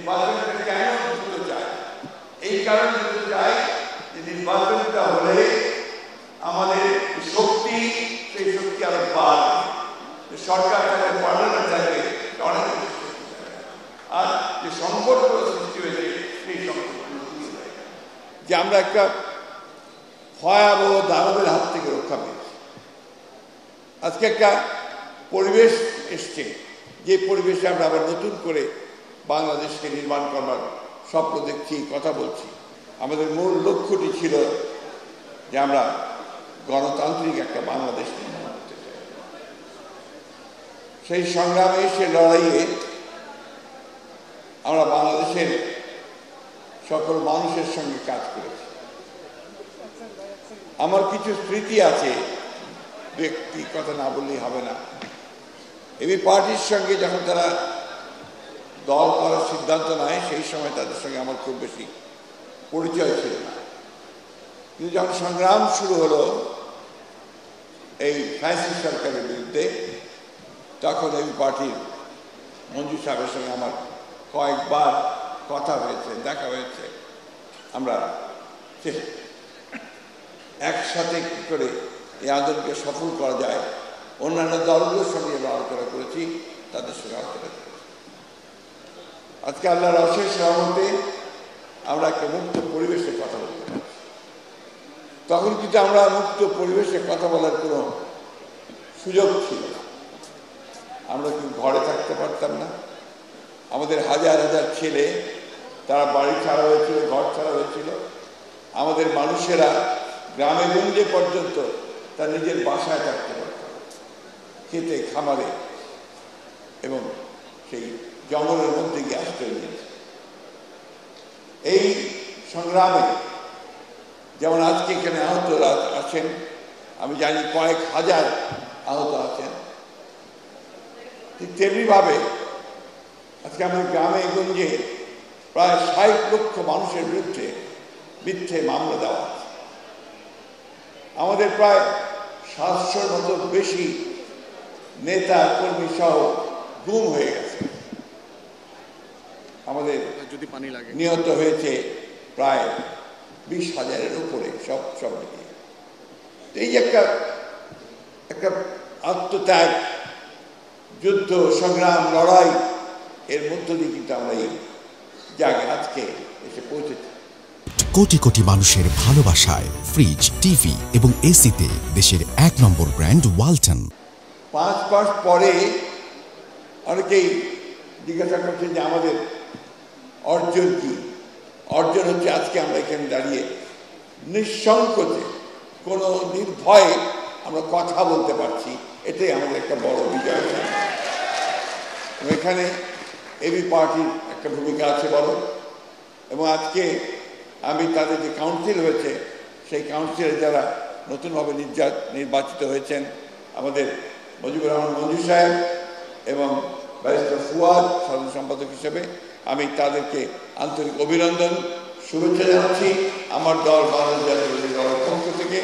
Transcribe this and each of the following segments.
নির্বাচনটা কেন দিতে চায়, এই কারণে দিতে চায় যে নির্বাচনটা হলে আমাদের শক্তি, সেই শক্তি আরো বাড়বে, সরকার তাদের পার্লামেন্ট থাকবে অনেক, আর যে সংকটগুলো সৃষ্টি হয়েছে সেই সংকটগুলো যে আমরা একটা ভয়াবহ দানবের হাত থেকে রক্ষা পেয়েছি। আজকে একটা পরিবেশ এসছে, যে পরিবেশে আমরা আবার নতুন করে বাংলাদেশকে নির্মাণ করবার স্বপ্ন দেখছি, কথা বলছি। আমাদের মূল লক্ষ্যটি ছিল যে আমরা গণতান্ত্রিক একটা বাংলাদেশ নির্মাণ করতে চাই। সেই সংগ্রামে, সে লড়াইয়ে আমরা বাংলাদেশের সকল মানুষের সঙ্গে কাজ করেছি। আমার কিছু স্মৃতি আছে, ব্যক্তি কথা না বললেই হবে না। এবি পার্টির সঙ্গে যখন তারা দল করার সিদ্ধান্ত নেয়, সেই সময় তাদের সঙ্গে আমার খুব বেশি পরিচয় ছিল না। কিন্তু যখন সংগ্রাম শুরু হলো এই ফ্যাসিস্ট সরকারের বিরুদ্ধে, তখন এবি পার্টির মঞ্জু সাহেবের সঙ্গে আমার কয়েকবার কথা হয়েছে, দেখা হয়েছে। আমরা একসাথে কি করে এই আন্দোলনকে সফল করা যায়, অন্যান্য দলগুলোর সঙ্গে আমরা আলোচনা করেছি, তাদের সঙ্গে আলোচনা করেছি। আজকে আল্লাহর অশেষ রহমতে আমরা একটা মুক্ত পরিবেশে কথা বলতে পারছি। তখন কিন্তু আমরা মুক্ত পরিবেশে কথা বলার কোনো সুযোগ ছিল না। আমরা কিন্তু ঘরে থাকতে পারতাম না। আমাদের হাজার হাজার ছেলে, তারা বাড়ি ছাড়া হয়েছিল, ঘর ছাড়া হয়েছিল। আমাদের মানুষেরা গ্রামে গঞ্জে পর্যন্ত তার নিজের বাসায় থাকতে পারত, খেতে, খামারে এবং সেই জঙ্গলের মধ্যে গিয়ে আশ্রয় নিয়েছে। এই সংগ্রামে যেমন আজকে এখানে আহতরা আছেন, আমি জানি কয়েক হাজার আহত আছেন, ঠিক তেমনিভাবে আজকে আমাদের গ্রামে গঞ্জে প্রায় ৬০ লক্ষ মানুষের বিরুদ্ধে মিথ্যে মামলা দেওয়া আছে। আমাদের প্রায় ৭০০-র মতো বেশি নেতা কর্মী সহ গুম হয়ে গেছে। আমাদের নিহত হয়েছে প্রায় ২০,০০০-এর উপরে, সব মিলিয়ে। এই যে একটা আত্মত্যাগ, যুদ্ধ, সংগ্রাম, লড়াই, এর মধ্য দিয়ে কিন্তু আমরা এই জায়গায় আজকে এসে পৌঁছেছি। কোটি কোটি মানুষের ভালোবাসায় ফ্রিজ, টিভি এবং এসিতে দেশের ১ নম্বর ব্র্যান্ড ওয়ালটন। ৫ মাস পরে অনেকেই জিজ্ঞাসা করছেন যে আমাদের অর্জন কি? অর্জন হচ্ছে আজকে আমরা এখানে দাঁড়িয়ে নিঃসংকোচে, কোনো নির্ভয়ে আমরা কথা বলতে পারছি, এটাই আমাদের একটা বড় বিজয়। এখানে এবি পার্টির একটা ভূমিকা আছে বড়, এবং আজকে আমি তাদের যে কাউন্সিল হয়েছে, সেই কাউন্সিলে যারা নতুনভাবে নির্বাচিত হয়েছেন, আমাদের মুজিবুর রহমান মঞ্জু সাহেব এবং ব্যারিস্টার ফুয়াদ সাধারণ সম্পাদক হিসেবে, আমি তাদেরকে আন্তরিক অভিনন্দন, শুভেচ্ছা জানাচ্ছি। আমার দল বাংলাদেশ জাতীয়তাবাদী দলের পক্ষ থেকে,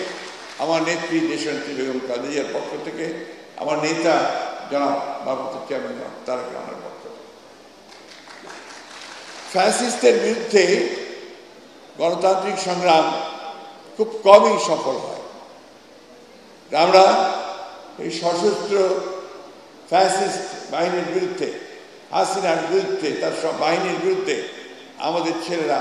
আমার নেত্রী দেশনেত্রী বেগম খালেদা জিয়ার পক্ষ থেকে, আমার নেতা জনাব ভারপ্রাপ্ত চেয়ারম্যান তারেক রহমানের পক্ষ থেকে। ফ্যাসিস্টের বিরুদ্ধে গণতান্ত্রিক সংগ্রাম খুব কমই সফল হয়। আমরা এই সশস্ত্র ফ্যাসিস্ট বাহিনীর বিরুদ্ধে, হাসিনার বিরুদ্ধে, তার সব বাহিনীর বিরুদ্ধে আমাদের ছেলেরা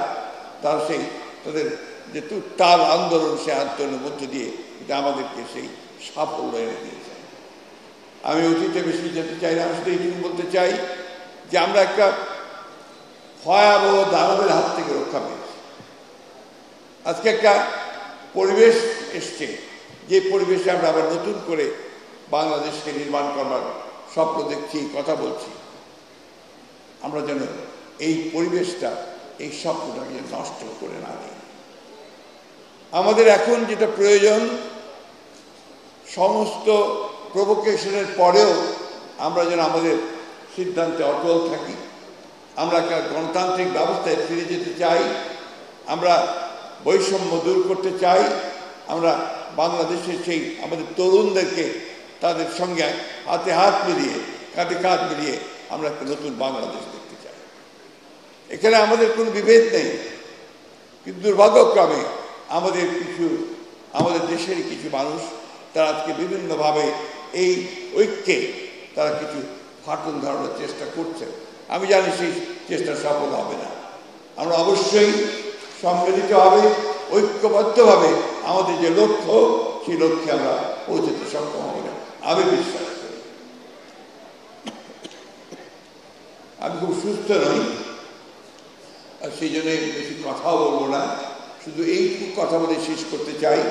তাদের যে তুত্তাল আন্দোলন, সে আন্দোলনের মধ্য দিয়ে এটা আমাদেরকে সেই সাফল্য এনে দিয়েছে। আমি অতীতে বেশি যেতে চাই না, আমি শুধু এইটুকু বলতে চাই যে আমরা একটা ভয়াবহ দানবের হাত থেকে রক্ষা পেয়েছি। আজকে একটা পরিবেশ এসছে, যে পরিবেশে আমরা আবার নতুন করে বাংলাদেশকে নির্মাণ করবার স্বপ্ন দেখছি, কথা বলছি। আমরা যেন এই পরিবেশটা, এই স্বপ্নটাকে নষ্ট করে না দিই। আমাদের এখন যেটা প্রয়োজন, সমস্ত প্রভোকেশনের পরেও আমরা যেন আমাদের সিদ্ধান্তে অটল থাকি। আমরা একটা গণতান্ত্রিক ব্যবস্থায় ফিরে যেতে চাই, আমরা বৈষম্য দূর করতে চাই, আমরা বাংলাদেশের সেই আমাদের তরুণদেরকে তাদের সঙ্গে হাতে হাত মিলিয়ে, কাঁধে কাঁধ মিলিয়ে আমরা একটা নতুন বাংলাদেশ দেখতে চাই। এখানে আমাদের কোনো বিভেদ নেই, কিন্তু দুর্ভাগ্যক্রমে আমাদের দেশের কিছু মানুষ তারা আজকে বিভিন্নভাবে এই ঐক্যে তারা কিছু ফাটল ধরানোর চেষ্টা করছে। আমি জানি সেই চেষ্টা সফল হবে না। আমরা অবশ্যই সম্মিলিতভাবে ঐক্যবদ্ধভাবে আমাদের যে লক্ষ্য, সেই লক্ষ্যে আমরা পৌঁছতে সক্ষম হব না, আমি বিশ্বাস করি। আমি খুব সুস্থ নই, আর সেই জন্য বেশি কথাও বলবো না, শুধু এইটুকু কথা বলে শেষ করতে চাই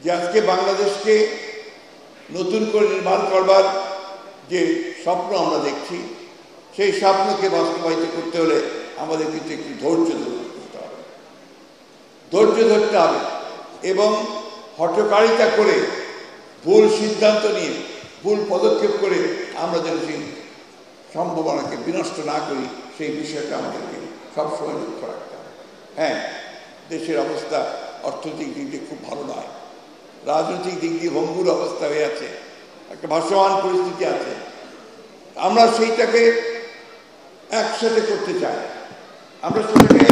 যে আজকে বাংলাদেশকে নতুন করে নির্মাণ করবার যে স্বপ্ন আমরা দেখছি, সেই স্বপ্নকে বাস্তবায়িত করতে হলে আমাদের কিন্তু একটু ধৈর্য ধরতে হবে, এবং হঠকারিতা করে ভুল সিদ্ধান্ত নিয়ে ভুল পদক্ষেপ করে আমরা যেন সেই সম্ভাবনাকে বিনষ্ট না করি, সেই বিষয়টা আমাদেরকে সবসময় লক্ষ্য রাখতে হবে। হ্যাঁ, দেশের অবস্থা অর্থনৈতিক দিক দিয়ে খুব ভালো নয়, রাজনৈতিক দিক দিয়ে ভঙ্গুর অবস্থা হয়ে আছে, একটা ভাসমান পরিস্থিতি আছে। আমরা সেইটাকে একসাথে করতে চাই, আমরা সেটাকে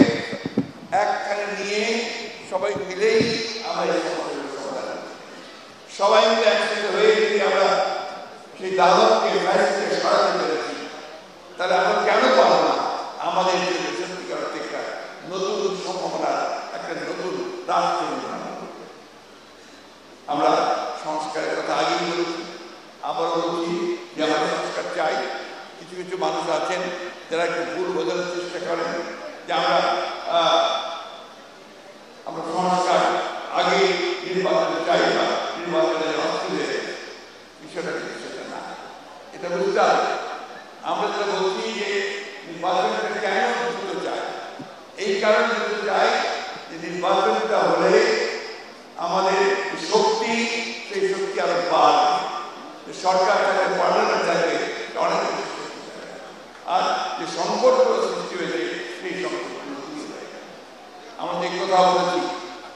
একখানে নিয়ে সবাই মিলেই আমরা সবাই মিলে একসাথে হয়ে যদি আমরা সেই দাদককে সরাতে পেরেছি, তাহলে আমরা কেন পাবো না আমাদের সত্যিকার একটা নতুন সম্ভাবনার একটা নতুন রাষ্ট্র নির্মাণ করতে। আমরা সংস্কারের কথা আগেই বলেছি, আবারও বলছি যে আমরা সংস্কার চাই। কিছু কিছু মানুষ আছেন যারা একটু ভুল বোঝানোর চেষ্টা করেন যে আমরা সংস্কার আগে নির্বাচন চাই না, নির্বাচনের অসুবিধে বিষয়টা সেটা না, এটা বুঝতে হবে। আমরা যেটা বলছি যে নির্বাচনটা কেন বুঝতে চাই, এই কারণে বুঝতে চাই যে নির্বাচনটা হলে আমাদের শক্তি, সেই শক্তি আরো বাড়বে, সরকার থাকবে, পার্লামেন্ট থাকবে, অনেক আর যে সংকটগুলো সৃষ্টি হয়েছে সেই সংকটগুলো আমরা যে কথা বলেছি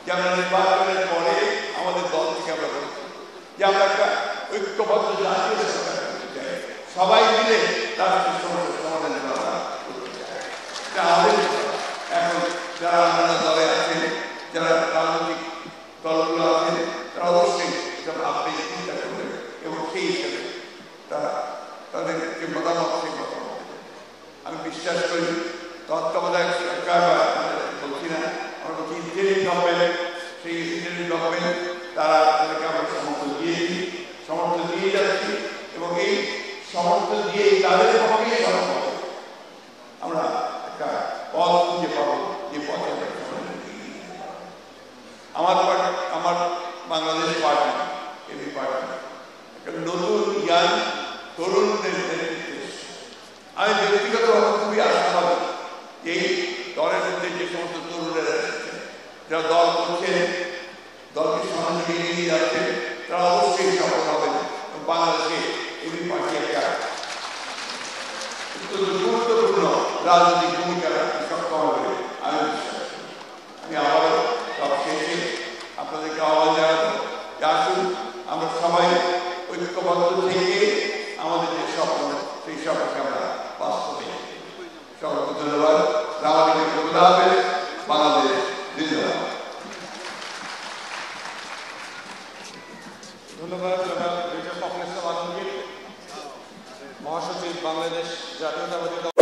যে আমরা নির্বাচনের পরে আমাদের দল থেকে আমরা বলেছি যে আমরা একটা ঐক্যবদ্ধ জাতীয় সরকার করতে চাই, সবাই মিলে রাষ্ট্রের সমস্যার সমাধান করা করতে চাই। এখন যারা অন্যান্য দলে আছেন, যারা রাজনৈতিক দলগুলো আছেন, তারা অবশ্যই এটা ভাববে, চিন্তা করবেন এবং সেই হিসেবে তারা তাদের যে মতামত, সেই মতামত আমি বিশ্বাস করি তত্ত্বাবধায়ক সরকার বলছি না, আমরা বলছি ইন্টারিম গভর্নমেন্ট, সেই ইন্টারিম গভর্নমেন্ট তাদেরকে আমরা সমর্থন দিয়েছি, সমর্থন দিয়ে যাচ্ছি এবং এই সমর্থন দিয়ে তাদের পক্ষে সম্ভব আমরা একটা পথ খুঁজে পাবো, যে পথে আমার বাংলাদেশ পার্টি, এবি পার্টি একটা নতুন জ্ঞান তরুণদের নেতৃত্বে আমি ব্যক্তিগতভাবে খুবই আশাবাদী। এই দলের মধ্যে যে সমস্ত তরুণেরা এসেছেন, যারা দল করছেন, দলকে সামনে এগিয়ে নিয়ে যাচ্ছেন, তারা অবশ্যই সফল হবেন এবং বাংলাদেশে এবি পার্টি একটা গুরুত্বপূর্ণ রাজনৈতিক ভূমিকা রাখতে সক্ষম হবে আমি বিশ্বাস করি। আমি আবারও সব শেষে আপনাদেরকে আহ্বান জানাবো যে আসুন আমরা সবাই ঐক্যবদ্ধ থেকে আমাদের যে স্বপ্ন, সেই স্বপ্নকে আমরা বাস্তবে। সকলকে ধন্যবাদ। বাংলাদেশ জিন্দাবাদ। ধন্যবাদ জনাব ডক্টর ফখরুল ইসলাম আলমগীর, মহাসচিব বাংলাদেশ জাতীয়তাবাদী